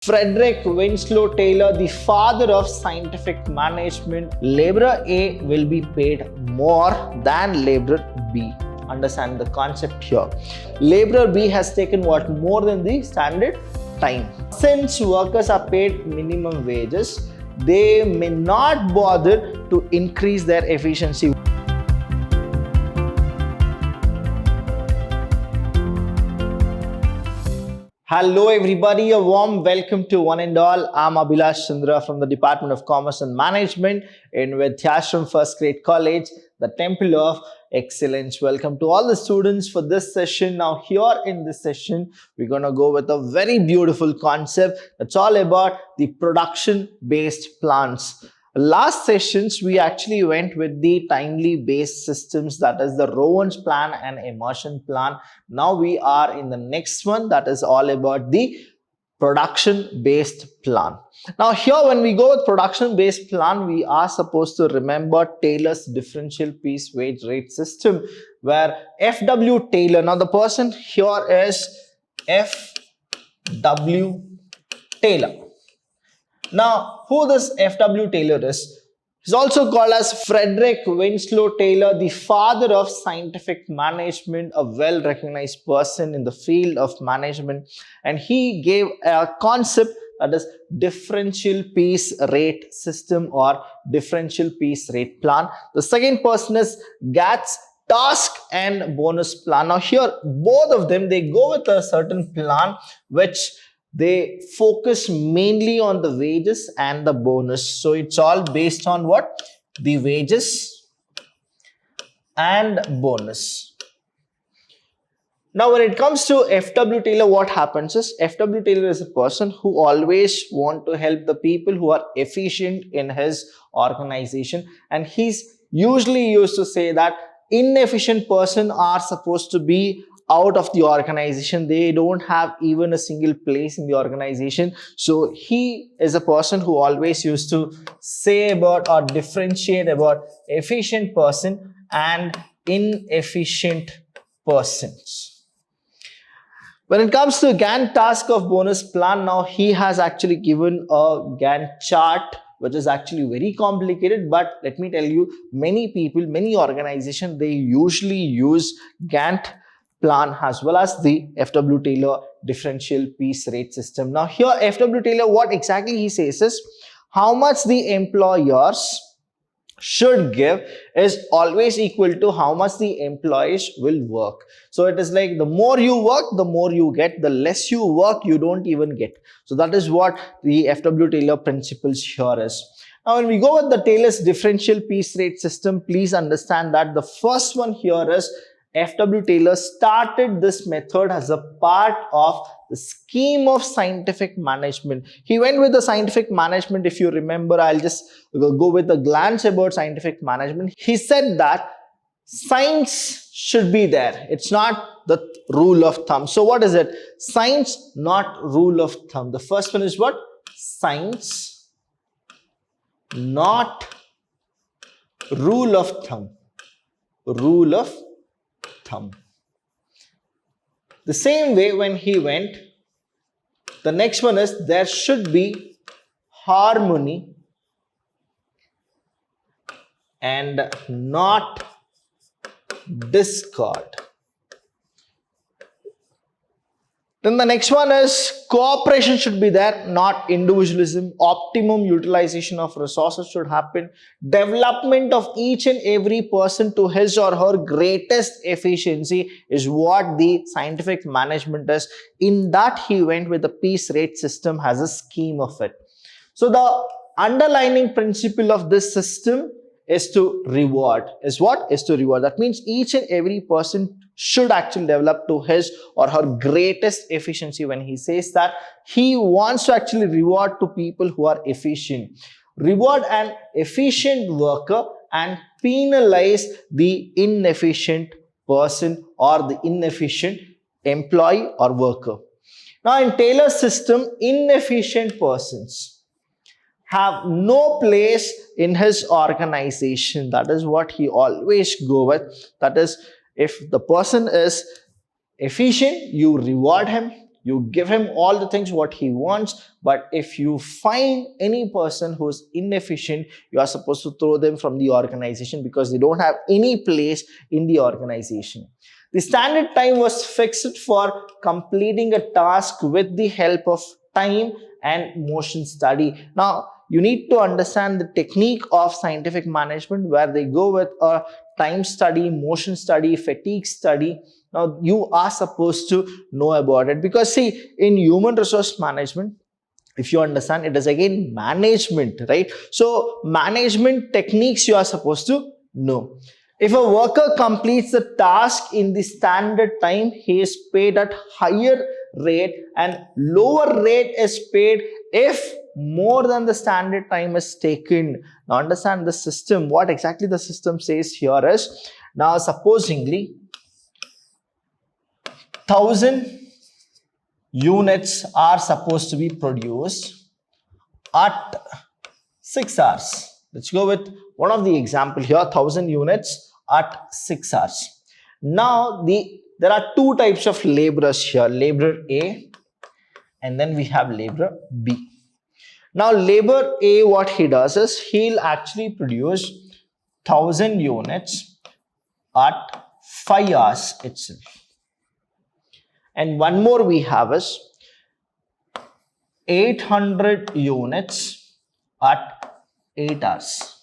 Frederick Winslow Taylor, the father of scientific management, laborer A will be paid more than laborer B. Understand the concept here. Laborer B has taken what more than the standard time. Since workers are paid minimum wages, they may not bother to increase their efficiency. Hello everybody, a warm welcome to one and all. I'm Abhilash Chandra from the Department of Commerce and Management in Vidhyashram First Grade College, the Temple of Excellence. Welcome to all the students for this session. Now here in this session, we're going to go with a very beautiful concept. It's all about the production-based plants. Last sessions, we actually went with the timely based systems, that is the Rowan's plan and immersion plan. Now we are in the next one, that is all about the production based plan. Now here when we go with production based plan, we are supposed to remember Taylor's differential piece wage rate system, where F.W. Taylor, now the person here is F.W. Taylor. Now, who this F.W. Taylor is? He's also called as Frederick Winslow Taylor, the father of scientific management, a well-recognized person in the field of management. And he gave a concept that is differential piece rate system or differential piece rate plan. The second person is Gatz task and bonus plan. Now here, both of them, they go with a certain plan which they focus mainly on the wages and the bonus. So it's all based on what? The wages and bonus. Now when it comes to F.W. Taylor, what happens is F.W. Taylor is a person who always want to help the people who are efficient in his organization, and he's usually used to say that inefficient person are supposed to be out of the organization. They don't have even a single place in the organization. So he is a person who always used to say about or differentiate about efficient person and inefficient persons. When it comes to Gantt task of bonus plan, now he has actually given a Gantt chart which is actually very complicated, but let me tell you, many people, many organizations, they usually use Gantt plan as well as the F.W. Taylor differential piece rate system. Now here F.W. Taylor, what exactly he says is how much the employers should give is always equal to how much the employees will work. So it is like the more you work, the more you get. The less you work, you don't even get. So that is what the F.W. Taylor principles here is. Now when we go with the Taylor's differential piece rate system, please understand that the first one here is F.W. Taylor started this method as a part of the scheme of scientific management. He went with the scientific management. If you remember, I'll just go with a glance about scientific management. He said that science should be there. It's not the rule of thumb. So what is it? Science, not rule of thumb. The first one is what? Science, not rule of thumb. Rule of thumb. The same way when he went, the next one is there should be harmony and not discord. Then the next one is cooperation should be there, not individualism. Optimum utilization of resources should happen. Development of each and every person to his or her greatest efficiency is what the scientific management is. In that he went with the piece rate system as a scheme of it. So the underlying principle of this system is to reward. Is what? Is to reward. That means each and every person should actually develop to his or her greatest efficiency. When he says that, he wants to actually reward to people who are efficient. Reward an efficient worker and penalize the inefficient person or the inefficient employee or worker. Now in Taylor's system, inefficient persons have no place in his organization. That is what he always go with. That is, if the person is efficient, you reward him. You give him all the things what he wants, but if you find any person who's inefficient, you are supposed to throw them from the organization because they don't have any place in the organization. The standard time was fixed for completing a task with the help of time and motion study. Now, you need to understand the technique of scientific management where they go with a time study, motion study, fatigue study. Now, you are supposed to know about it because see, in human resource management, if you understand, it is again management, right? So, management techniques you are supposed to know. If a worker completes the task in the standard time, he is paid at higher rate, and lower rate is paid if more than the standard time is taken. Now understand the system. What exactly the system says here is, now supposingly 1000 units are supposed to be produced at 6 hours. Let's go with one of the example here, 1000 units at 6 hours. Now there are two types of laborers here, laborer A and then we have laborer B. Now laborer A, what he does is he'll actually produce 1000 units at 5 hours itself. And one more we have is 800 units at 8 hours.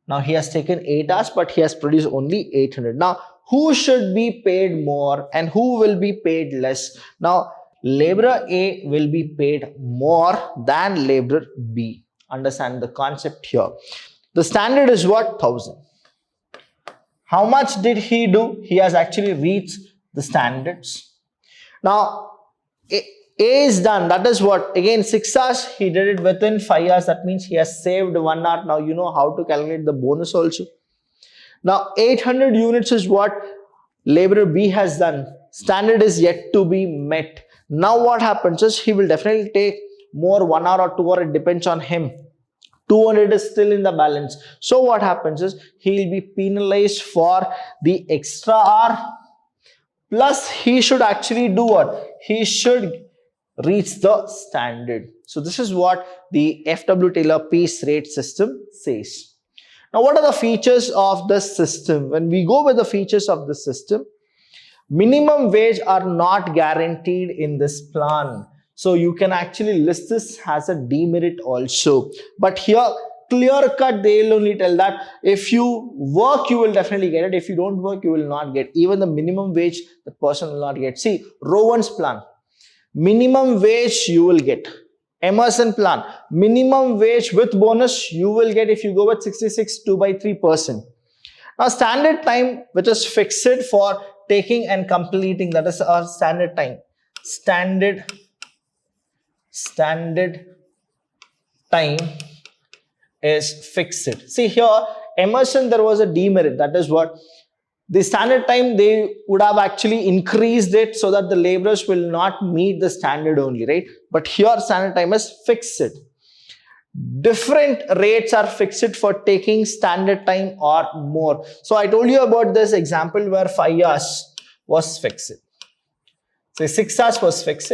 Now he has taken 8 hours, but he has produced only 800. Now who should be paid more and who will be paid less? Now laborer A will be paid more than laborer B. Understand the concept here. The standard is what? 1000. How much did he do? He has actually reached the standards. Now A is done. That is what? Again, 6 hours. He did it within 5 hours. That means he has saved 1 hour. Now you know how to calculate the bonus also. Now 800 units is what laborer B has done. Standard is yet to be met. Now what happens is he will definitely take more 1 hour or 2 hours. It depends on him. 200 is still in the balance. So what happens is he will be penalized for the extra hour. Plus he should actually do what? He should reach the standard. So this is what the FW Taylor piece rate system says. Now what are the features of the system? When we go with the features of the system, minimum wage are not guaranteed in this plan. So you can actually list this as a demerit also. But here, clear cut, they'll only tell that if you work, you will definitely get it. If you don't work, you will not get. Even the minimum wage, the person will not get. See, Rowan's plan, minimum wage you will get. Emerson plan, minimum wage with bonus you will get if you go with 66 2/3%. Now standard time, which is fixed for taking and completing, that is our standard time. Standard time is fixed. See here, Emerson, there was a demerit. That is what? The standard time, they would have actually increased it so that the laborers will not meet the standard only, right? But here standard time is fixed. Different rates are fixed for taking standard time or more. So I told you about this example where 5 hours was fixed. So 6 hours was fixed.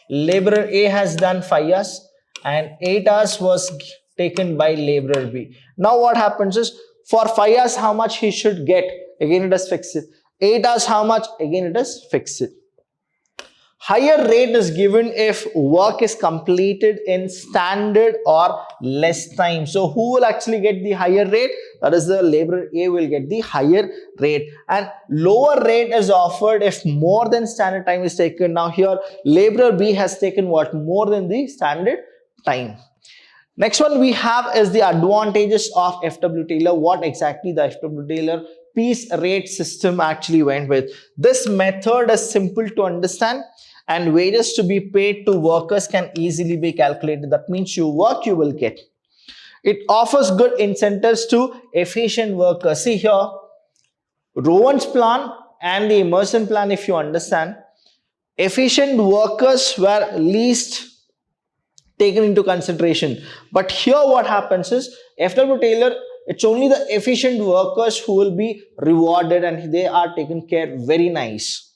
Laborer A has done 5 hours and 8 hours was taken by laborer B. Now what happens is for 5 hours how much he should get? Again it is fixed. 8 hours how much? Again it is fixed. Higher rate is given if work is completed in standard or less time. So who will actually get the higher rate? That is the laborer A will get the higher rate. And lower rate is offered if more than standard time is taken. Now here laborer B has taken what? More than the standard time. Next one we have is the advantages of FW Taylor. What exactly the FW Taylor piece rate system actually went with. This method is simple to understand and wages to be paid to workers can easily be calculated. That means you work, you will get. It offers good incentives to efficient workers. See here, Rowan's plan and the Emerson plan, if you understand, efficient workers were least taken into consideration. But here what happens is FW Taylor, it's only the efficient workers who will be rewarded and they are taken care very nice.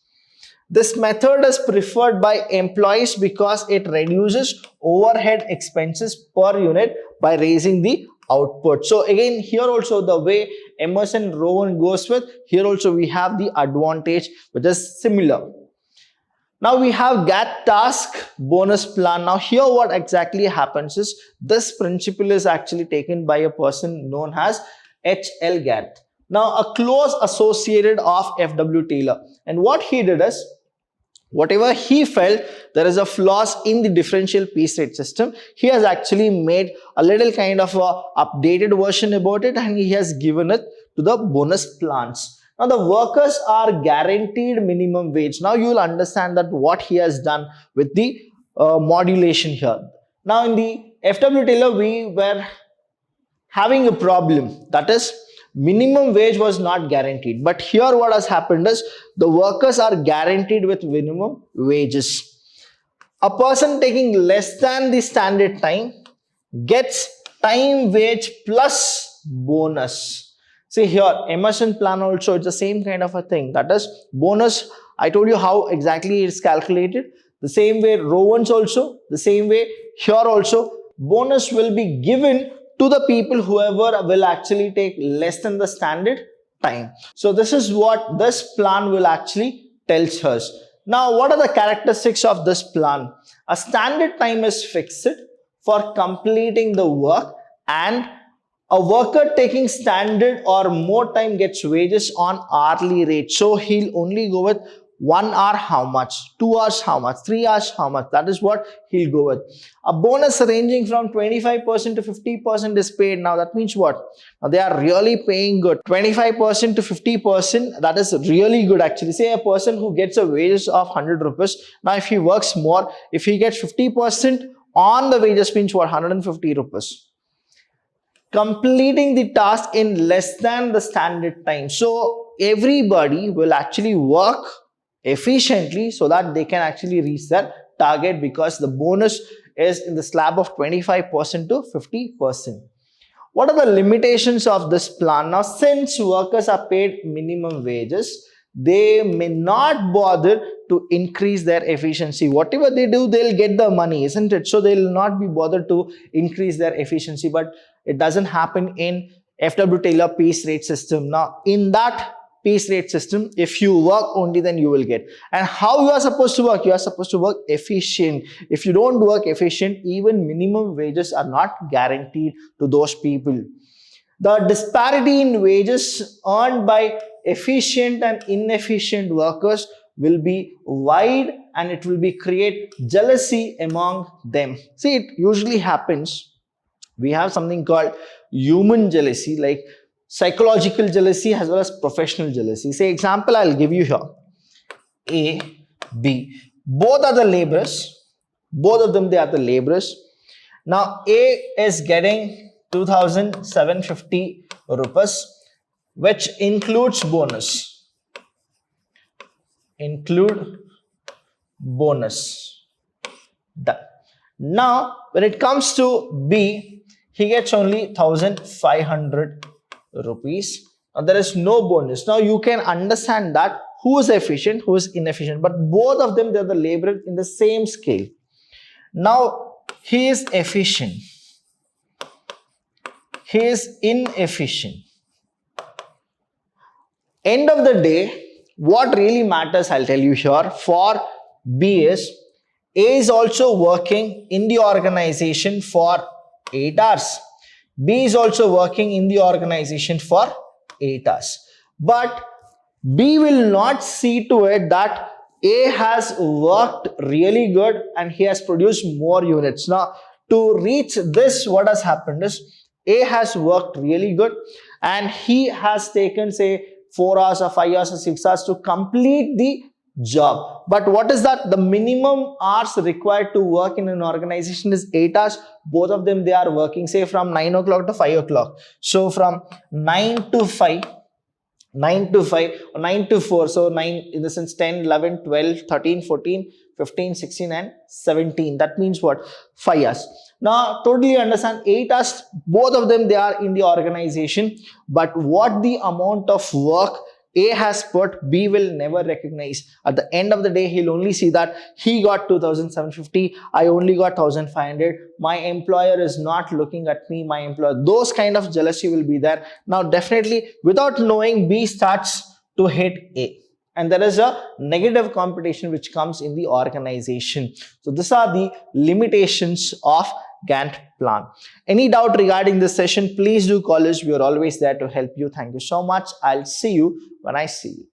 This method is preferred by employees because it reduces overhead expenses per unit by raising the output. So again, here also the way Emerson Rowan goes with, here also we have the advantage which is similar. Now we have GAT task bonus plan. Now here what exactly happens is this principle is actually taken by a person known as H.L. GAT. Now a close associated of F.W. Taylor, and what he did is whatever he felt there is a flaws in the differential piece rate system, he has actually made a little kind of a updated version about it and he has given it to the bonus plans. Now the workers are guaranteed minimum wage. Now you will understand that what he has done with the modulation here. Now in the F.W. Taylor we were having a problem, that is minimum wage was not guaranteed, but here what has happened is the workers are guaranteed with minimum wages. A person taking less than the standard time gets time wage plus bonus. See here, Emerson plan also, it's the same kind of a thing, that is bonus. I told you how exactly it's calculated. The same way Rowan's also, the same way here also, bonus will be given to the people whoever will actually take less than the standard time. So this is what this plan will actually tells us. Now what are the characteristics of this plan? A standard time is fixed for completing the work, and a worker taking standard or more time gets wages on hourly rate. So he'll only go with 1 hour how much, 2 hours how much, 3 hours how much, that is what he'll go with. A bonus ranging from 25% to 50% is paid. Now that means what? Now they are really paying good. 25% to 50%, that is really good actually. Say a person who gets a wages of 100 rupees, now if he works more, if he gets 50% on the wages means what? 150 rupees. Completing the task in less than the standard time. So everybody will actually work efficiently so that they can actually reach their target, because the bonus is in the slab of 25% to 50%. What are the limitations of this plan? Now since workers are paid minimum wages, they may not bother to increase their efficiency. Whatever they do, they'll get the money, isn't it? So they'll not be bothered to increase their efficiency, but it doesn't happen in F.W. Taylor piece rate system. Now in that piece rate system, if you work only, then you will get. And how you are supposed to work? You are supposed to work efficient. If you don't work efficient, even minimum wages are not guaranteed to those people. The disparity in wages earned by efficient and inefficient workers will be wide, and it will be create jealousy among them. See, it usually happens. We have something called human jealousy, like psychological jealousy as well as professional jealousy. Say example I'll give you here. A, B. Both are the laborers. Both of them, they are the laborers. Now A is getting 2,750 rupees, which includes bonus. Include bonus. Done. Now when it comes to B, he gets only 1,500 rupees. Now there is no bonus. Now you can understand that who is efficient, who is inefficient, but both of them, they are the laborer in the same scale. Now he is efficient, he is inefficient. End of the day, what really matters, I'll tell you here, for B is A is also working in the organization for 8 hours. B is also working in the organization for 8 hours. But B will not see to it that A has worked really good and he has produced more units. Now, to reach this, what has happened is A has worked really good and he has taken, say, 4 hours or 5 hours or 6 hours to complete the job. But what is that? The minimum hours required to work in an organization is 8 hours. Both of them, they are working, say, from 9 o'clock to 5 o'clock. So from 9 to 5 or 9 to 4, so 9 in the sense 10, 11, 12, 13, 14, 15, 16 and 17. That means what? 5 hours. Now totally understand, 8 hours, both of them, they are in the organization, but what the amount of work A has put, B will never recognize. At the end of the day, he'll only see that he got 2,750, I only got 1,500. My employer is not looking at me, my employer. Those kind of jealousy will be there. Now, definitely, without knowing, B starts to hit A. And there is a negative competition which comes in the organization. So these are the limitations of Gantt plan. Any doubt regarding this session, please do call us. We are always there to help you. Thank you so much. I'll see you when I see you.